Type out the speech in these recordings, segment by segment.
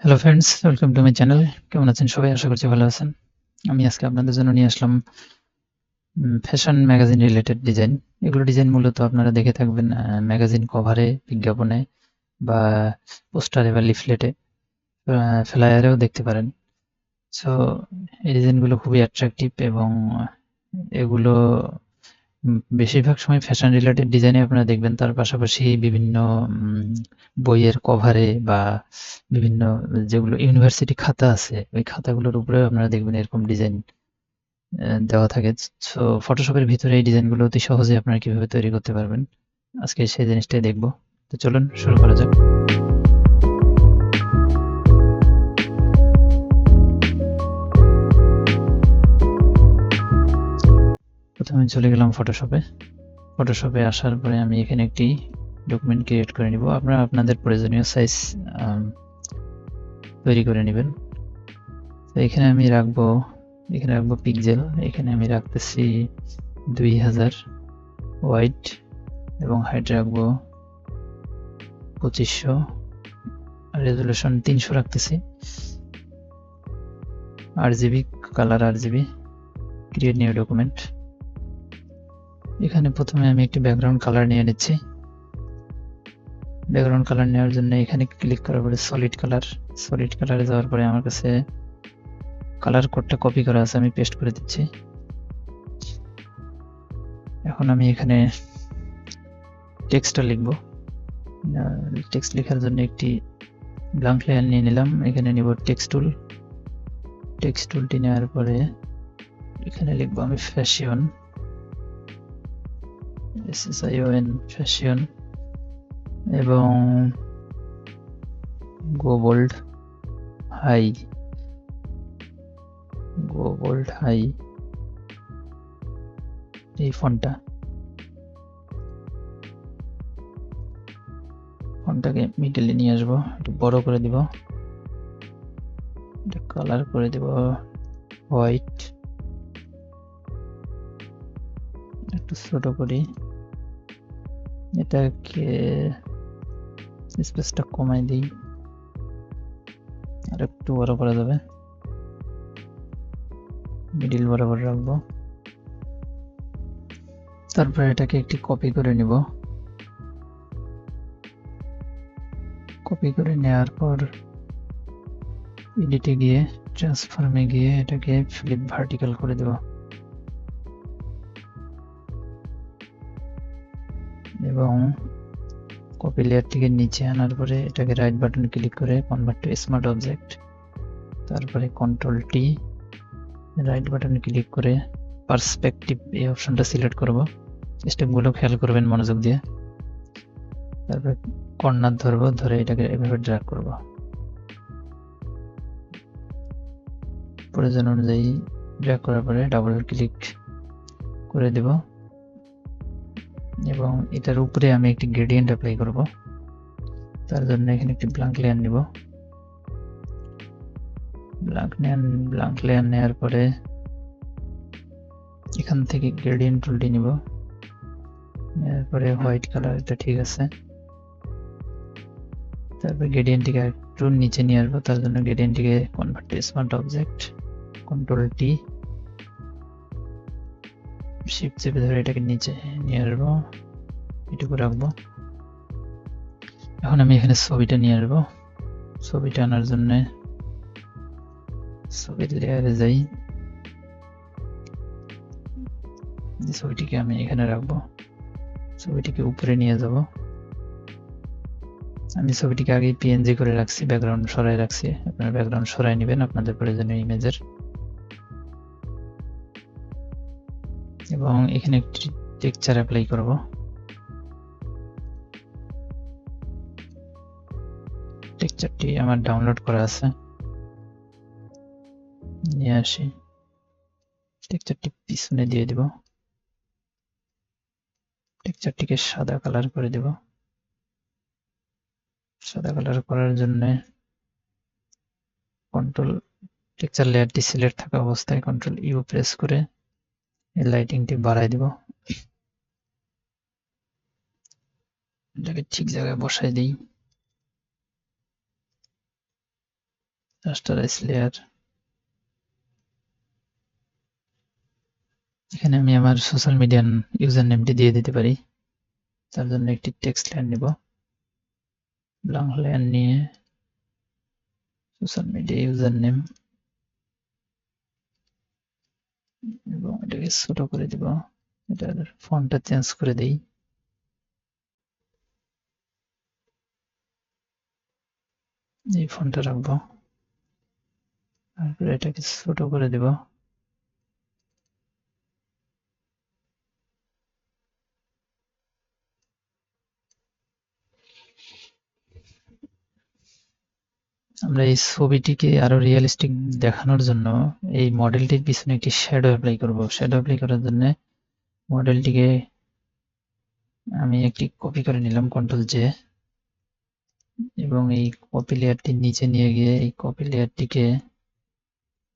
Hello friends, welcome to my channel. কেমন আছেন সবাই? আশা করছি ভালো আছেন। আমি আজকে আপনাদের জন্য নিয়ে আসলাম ফ্যাশন ম্যাগাজিন রিলেটেড ডিজাইন। এগুলো ডিজাইন মূলত আপনারা দেখে থাকবেন ম্যাগাজিন কভারে, বিজ্ঞাপনে বা পোস্টারে বা লিফলেটে, ফ্লায়ারেও দেখতে পারেন। সো এই ডিজাইনগুলো খুবই অ্যাট্রাকটিভ এবং এগুলো বেশিরভাগ সময় ফ্যাশন রিলেটেড ডিজাইনে আপনারা দেখবেন। তার পাশাপাশি বিভিন্ন বইয়ের কভারে বা বিভিন্ন যেগুলো ইউনিভার্সিটি খাতা আছে, ওই খাতাগুলোর উপরেও আপনারা দেখবেন এরকম ডিজাইন দেওয়া থাকে। সো ফটোশপের ভিতরে এই ডিজাইনগুলো অতি সহজে আপনারা কিভাবে তৈরি করতে পারবেন, আজকে সেই জিনিসটাই দেখব। তো চলুন শুরু করা যাক। প্রথমে চলে গেলাম ফটোশপে। ফটোশপে আসার পরে আমি এখানে একটি ডকুমেন্ট ক্রিয়েট করে নিব। আপনারা আপনাদের প্রয়োজনীয় সাইজ তৈরি করে নেবেন। তো এখানে আমি রাখবো পিক্সেল। এখানে আমি রাখতেছি 2000, হোয়াইট এবং হাইট রাখবো 2500, রেজুলেশন 300 রাখতেছি। RGB, colour RGB, create new document. এখানে প্রথমে আমি একটি ব্যাকগ্রাউন্ড কালার নিয়ে নিচ্ছি। ব্যাকগ্রাউন্ড কালার নেওয়ার জন্য এখানে ক্লিক করার পরে সলিড কালারে যাওয়ার পরে আমার কাছে কালার কোডটা কপি করা আছে, আমি পেস্ট করে দিচ্ছি। এখন আমি এখানে টেক্সটটা লিখব। টেক্সট লেখার জন্য একটি ব্ল্যাঙ্ক লেয়ার নিয়ে নিলাম। এখানে নিব টেক্সট টুলটি নেওয়ার পরে এখানে লিখবো আমি ফ্যাশন, ফ্যাশন, এবং গো বোল্ড হাই, এই ফন্টটাকে মিডলে নিয়ে আসবো, একটু বড় করে দিব, এটা কালার করে দিব হোয়াইট, একটু ছোট করি, এটাকে স্পেসটা কমাই দিই, আর একটু বড় করা যাবে, মিডিল বরাবর রাখবো। তারপর এটাকে একটি কপি করে নিব। কপি করে নেওয়ার পর এডিটে গিয়ে ট্রান্সফর্মে গিয়ে এটাকে ফ্লিপ ভার্টিক্যাল করে দেব এবং কপি লেয়ারটিকে নিচে আনার পরে এটাকে রাইট বাটন ক্লিক করে কনভার্ট টু স্মার্ট অবজেক্ট, তারপরে control T, right button click করে পার্সপেক্টিভ এই অপশনটা সিলেক্ট করব। স্টেপগুলো খেয়াল করবেন মনোযোগ দিয়ে। তারপরে কর্নার ধরবো, ধরে এটাকে এভাবে ড্র্যাগ করব, প্রয়োজন অনুযায়ী ড্র্যাগ করার পরে ডাবল ক্লিক করে দেব এবং এটার উপরে আমি একটি গ্রেডিয়েন্ট অ্যাপ্লাই করব। তার জন্য এখানে একটি ব্ল্যাঙ্ক লেয়ার নিব। ব্ল্যাঙ্ক লেয়ার নেওয়ার পরে এখান থেকে গ্রেডিয়েন্ট টুলটি নিব, এরপরে হোয়াইট কালার, এটা ঠিক আছে। তারপর গ্রেডিয়েন্টটিকে একটু নিচে নিয়ে আসবো, তার জন্য গ্রেডিয়েন্টটিকে convert to smart object, control T, shift চেপে ধরে এটাকে নিচে নিয়ে আসবো, এটুকু রাখবো। এখন আমি এখানে ছবিটা নিয়ে আসবো। ছবিটা আনার জন্য ছবির লেয়ারে যাই, ছবিটিকে আমি এখানে রাখবো, ছবিটিকে উপরে নিয়ে যাব। আমি ছবিটিকে আগে পিএনজি করে রাখছি, ব্যাকগ্রাউন্ড সরাই রাখছি। আপনারা ব্যাকগ্রাউন্ড সরাই নেবেন আপনাদের প্রয়োজনীয় ইমেজের। এবং এখানে একটি টেক্সচার অ্যাপ্লাই করব। টেক্সচারটি আমার ডাউনলোড করা আছে, নিয়ে আসি, টেক্সচারটি পিছনে দিয়ে দিব। টেক্সচারটিকে সাদা কালার করে দেব। সাদা কালার করার জন্য কন্ট্রোল, টেক্সচার লেয়ারটি সিলেক্ট থাকা অবস্থায় কন্ট্রোল ইউ প্রেস করে এই লাইটিংটি বাড়াই দিব, এটাকে ঠিক জায়গায় বসাই দিই। Rasterise layer. এখানে আমি আমার সোশ্যাল মিডিয়ার ইউজার নেমটি দিয়ে দিতে পারি। তার জন্য একটি টেক্সট লেয়ার নিব, ব্ল্যাঙ্ক লেয়ার নিয়ে সোশ্যাল মিডিয়া ইউজার নেম এবং এটাকে ছোট করে দিব। এটার ফন্টটা চেঞ্জ করে দেই। এই ফন্টটা রাখবো, তারপরে এটাকে ছোট করে দিব। আমরা এই ছবিটিকে আরো রিয়েলিস্টিক দেখানোর জন্য এই মডেলটির পিছনে একটি শ্যাডো অ্যাপ্লাই করব। শ্যাডো অ্যাপ্লাই করার জন্য মডেলটিকে আমি একটি কপি করে নিলাম, Ctrl+J, এবং এই কপি লেয়ারটি নিচে নিয়ে গিয়ে এই কপি লেয়ারটিকে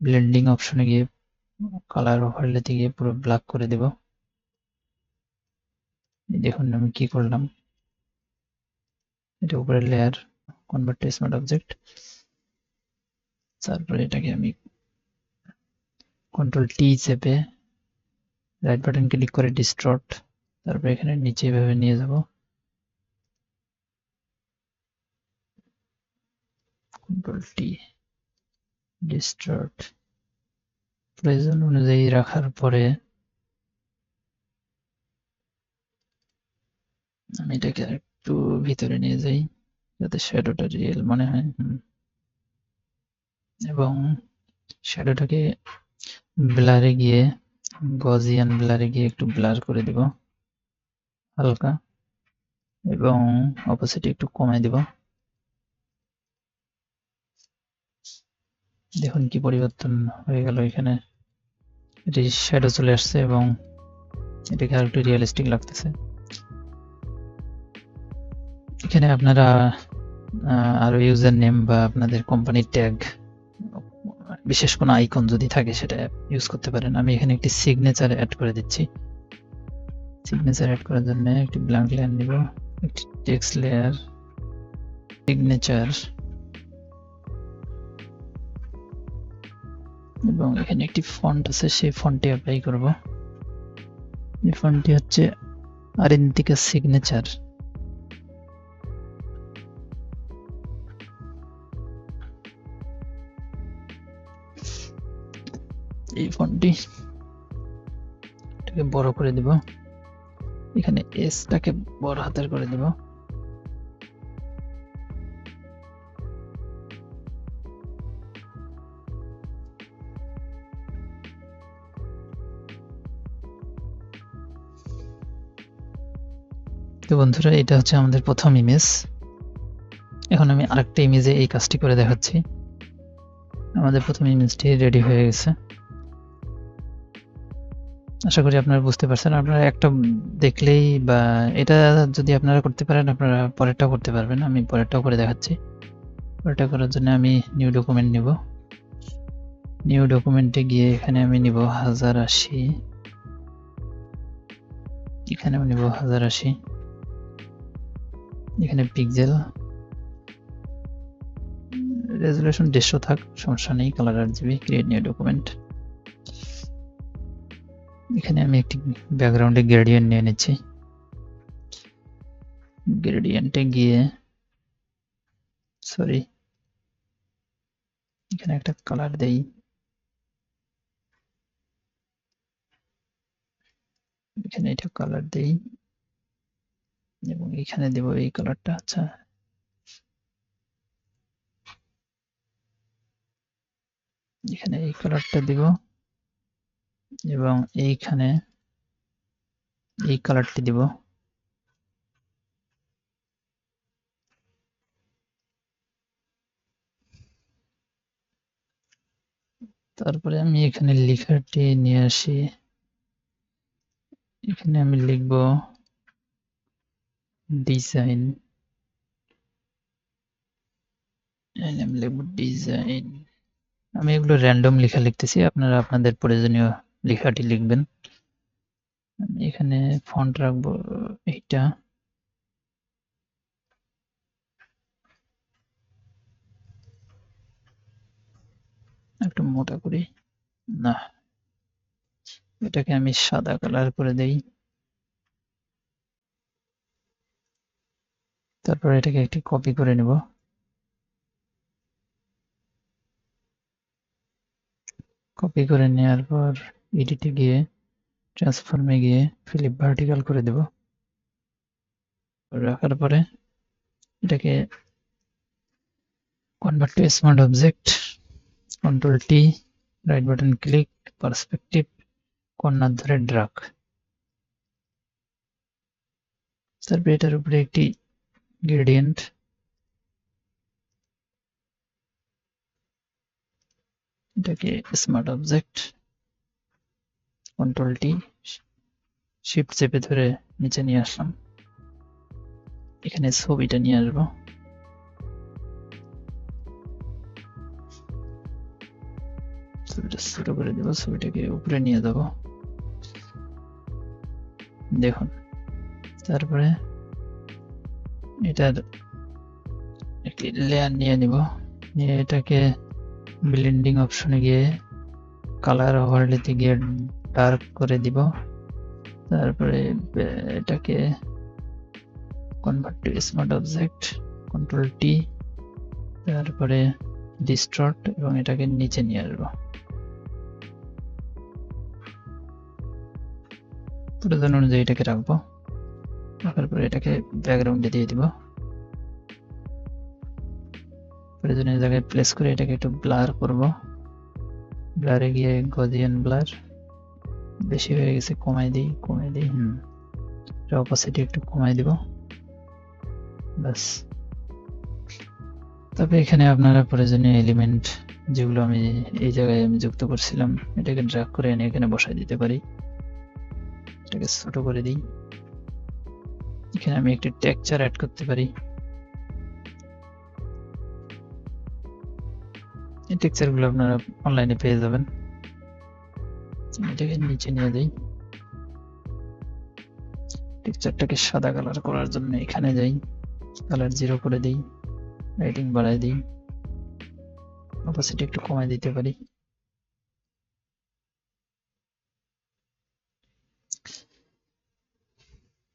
ব্লেন্ডিং অপশনে গিয়ে কালার ওভারলেতে গিয়ে পুরো ব্ল্যাক করে দেব। দেখুন আমি কি করলাম, এটা উপরের layer, convert to smart object. তারপরে এটাকে আমি Ctrl+T চেপে রাইট বাটন ক্লিক করে ডিস্টর্ট, তারপর এখানে নিচে এভাবে নিয়ে যাব, Ctrl+T ডিস্টর্ট। প্রয়োজন অনুযায়ী রাখার পরে আমি এটাকে একটু ভিতরে নিয়ে যাই যাতে শ্যাডোটা রিয়েল মনে হয়, এবং শ্যাডোটাকে ব্লারে গিয়ে গজিয়ান ব্লারে গিয়ে একটু ব্লার করে দিব হালকা, এবং অপোসিটি একটু কমায় দিব। দেখুন কি পরিবর্তন হয়ে গেল, এখানে এটি শ্যাডো চলে আসছে এবং এটাকে আর একটু রিয়েলিস্টিক লাগতেছে। এখানে আপনারা আরো ইউজার নেম বা আপনাদের কোম্পানির ট্যাগ, বিশেষ কোনো আইকন যদি থাকে সেটা ইউজ করতে পারেন। আমি এখানে একটি সিগনেচার অ্যাড করে দিচ্ছি। সিগনেচার অ্যাড করার জন্য একটি ব্ল্যাঙ্ক লেয়ার নিব, একটি টেক্সট লেয়ার, সিগনেচার, এবং এখানে একটি ফন্ট আছে সেই ফন্টটি অ্যাপ্লাই করব। এই ফন্টটি হচ্ছে আরিন্তিকা সিগনেচার। এই ফন্টটি এটাকে বড় করে দিব, এখানে এসটাকে বড় হাতের করে দিব। তো বন্ধুরা, এটা হচ্ছে আমাদের প্রথম ইমেজ। এখন আমি আরেকটা ইমেজে এই কাজটি করে দেখাচ্ছি। আমাদের প্রথম ইমেজটি রেডি হয়ে গেছে। আশা করি আপনারা বুঝতে পারছেন। আপনারা একটা দেখলেই বা এটা যদি আপনারা করতে পারেন আপনারা পরেরটাও করতে পারবেন। আমি পরেরটাও করে দেখাচ্ছি। পরেরটা করার জন্য আমি নিউ ডকুমেন্ট নিব। নিউ ডকুমেন্টে গিয়ে এখানে আমি নিব 1080, এখানে আমি নিব 1080, এখানে পিক্সেল, রেজুলেশন 150 থাক, সমস্যা নেই, colour RGB, create new document. এখানে আমি একটি ব্যাকগ্রাউন্ডে গ্রেডিয়েন্ট নিয়ে নিচ্ছি। গ্রেডিয়েন্টে গিয়ে এখানে একটা কালার দেই, এখানে এটা কালার দেই এবং এখানে দেব এই কালারটা। আচ্ছা, এখানে এই কালারটা দিব এবং এইখানে এই কালারটি দিব। তারপরে আমি এখানে লেখাটি নিয়ে আসি, এখানে আমি লিখব ডিজাইন, আমি লিখব ডিজাইন। আমি এগুলো র্যান্ডম লেখা লিখতেছি, আপনারা আপনাদের প্রয়োজনীয় লেখাটি লিখবেন। আমি এখানে ফন্ট রাখবো এইটা, একটু মোটা করি, না এটাকে আমি সাদা কালার করে দেই। তারপর এটাকে একটি কপি করে নেব। কপি করে নেওয়ার পর এডিটে গিয়ে ট্রান্সফর্মে গিয়ে ফিলিপ ভার্টিক্যাল করে দেব। রাখার পরে এটাকে convert to smart object, control T, right button click, perspective, corner ধরে ড্রাগ। তারপর এটার উপরে একটি গ্রেডিয়েন্ট, এটাকে smart object, control T, shift চেপে ধরে নিচে নিয়ে আসলাম। এখানে ছবিটা নিয়ে আসবো, ছবিটা ছোট করে দেবো, ছবিটাকে উপরে নিয়ে যাব, দেখুন। তারপরে এটার একটি লেয়ার নিয়ে নিব, নিয়ে এটাকে ব্লেন্ডিং অপশনে গিয়ে কালার ওভারলেতে গিয়ে ডার্ক করে দিব। তারপরে এটাকে convert to smart object, control টি, তারপরে ডিস্টর্ট এবং এটাকে নিচে নিয়ে আসবো। প্রয়োজন অনুযায়ী এটাকে রাখবো, রাখার পরে এটাকে ব্যাকগ্রাউন্ডে দিয়ে দিব। প্রয়োজনীয় জায়গায় প্লেস করে এটাকে একটু ব্লার করব। ব্লারে গিয়ে গজিয়ান ব্লার, বেশি হয়ে গেছে কমাই দিই, অপাসিটি একটু কমাই দিব, ব্যাস। তবে এখানে আপনারা প্রয়োজনীয় এলিমেন্ট যেগুলো আমি এই জায়গায় আমি যুক্ত করছিলাম এটাকে ড্র্যাগ করে এনে এখানে বসাই দিতে পারি। এটাকে ছোট করে দিই। এখানে আমি একটি টেক্সচার অ্যাড করতে পারি। এই টেক্সচারগুলো আপনারা অনলাইনে পেয়ে যাবেন। এটাকে নিচে নিয়ে যাই, টেক্সচারটাকে সাদা কালার করার জন্য এখানে যাই, কালার 0 করে দিই, লাইটিং বাড়াই দিই, অপাসিটি একটু কমাই দিতে পারি।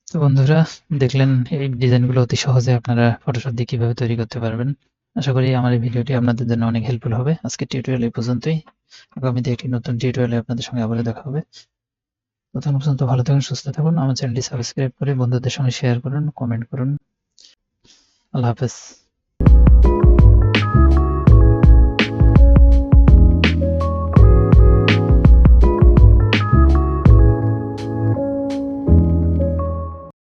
তো বন্ধুরা দেখলেন এই ডিজাইনগুলো অতি সহজে আপনারা ফটোশপ দিয়ে কিভাবে তৈরি করতে পারবেন। আশা করি আমার এই ভিডিওটি আপনাদের জন্য অনেক হেল্পফুল হবে। আজকের টিউটোরিয়াল এই পর্যন্তই। আগামীতে একটি নতুন টিউটোরিয়ালে আপনাদের সঙ্গে আবার দেখা হবে। ততক্ষণ পর্যন্ত ভালো থাকুন, সুস্থ থাকুন। আমার চ্যানেলটি সাবস্ক্রাইব করে বন্ধুদের সঙ্গে শেয়ার করুন, কমেন্ট করুন। আল্লাহ হাফেজ।